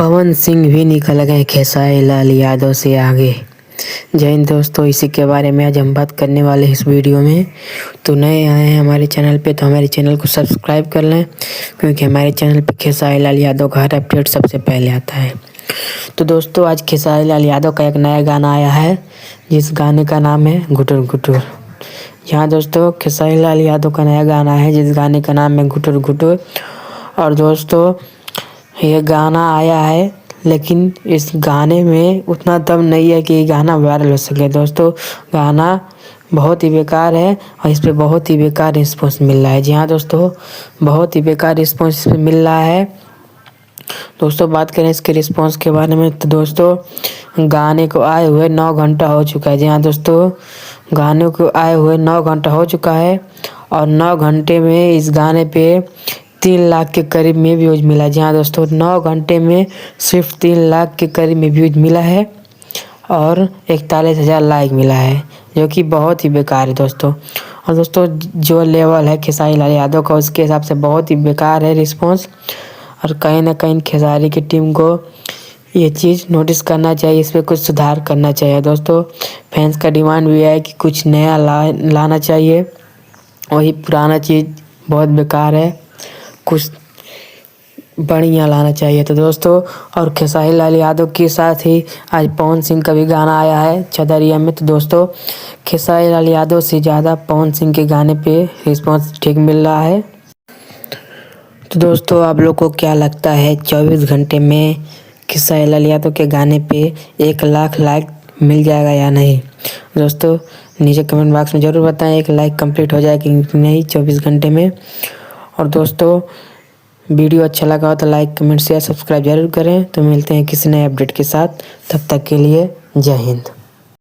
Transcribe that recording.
पवन सिंह भी निकल गए खेसारी लाल यादव से आगे। जय हिंद दोस्तों, इसी के बारे में आज हम बात करने वाले हैं इस वीडियो में। तो नए आए हैं हमारे चैनल पे तो हमारे चैनल को सब्सक्राइब कर लें, क्योंकि हमारे चैनल पे खेसारी लाल यादव का हर अपडेट सबसे पहले आता है। तो दोस्तों, आज खेसारी लाल यादव का एक नया गाना आया है, जिस गाने का नाम है घुटुर घुटुर। यहाँ दोस्तों खेसारी लाल यादव का नया गाना है, जिस गाने का नाम है घुटुर घुटुर। और दोस्तों ये गाना आया है, लेकिन इस गाने में उतना दम नहीं है कि ये गाना वायरल हो सके। दोस्तों गाना बहुत ही बेकार है और इस पे बहुत ही बेकार रिस्पॉन्स मिल रहा है। जी हाँ दोस्तों, बहुत ही बेकार रिस्पॉन्स इस पे मिल रहा है। दोस्तों बात करें इसके रिस्पॉन्स के बारे में, तो दोस्तों गाने को आए हुए 9 घंटा हो चुका है। जी हाँ दोस्तों, गाने को आए हुए 9 घंटा हो चुका है और 9 घंटे में इस गाने पे 3 लाख के करीब में व्यूज मिला। जी हाँ दोस्तों, 9 घंटे में सिर्फ 3 लाख के करीब में व्यूज मिला है और 41,000 लाइक मिला है, जो कि बहुत ही बेकार है दोस्तों। और दोस्तों जो लेवल है खेसारी लाल यादव का, उसके हिसाब से बहुत ही बेकार है रिस्पॉन्स। और कहीं ना कहीं खेसारी की टीम को ये चीज़ नोटिस करना चाहिए, इस पर कुछ सुधार करना चाहिए। दोस्तों फैंस का डिमांड भी है कि कुछ नया लाना चाहिए, वही पुराना चीज़ बहुत बेकार है, कुछ बढ़िया लाना चाहिए। तो दोस्तों और खेसारी लाल यादव के साथ ही आज पवन सिंह का भी गाना आया है चदरिया में। तो दोस्तों खेसारी लाल यादव से ज़्यादा पवन सिंह के गाने पे रिस्पॉन्स ठीक मिल रहा है। तो दोस्तों आप लोग को क्या लगता है, 24 घंटे में खेसारी लाल यादव के गाने पे 1 लाख लाइक मिल जाएगा या नहीं? दोस्तों नीचे कमेंट बॉक्स में ज़रूर बताएं 1 लाख कंप्लीट हो जाएगा कि नहीं 24 घंटे में। और दोस्तों वीडियो अच्छा लगा हो तो लाइक कमेंट शेयर सब्सक्राइब जरूर करें। तो मिलते हैं किसी नए अपडेट के साथ, तब तक के लिए जय हिंद।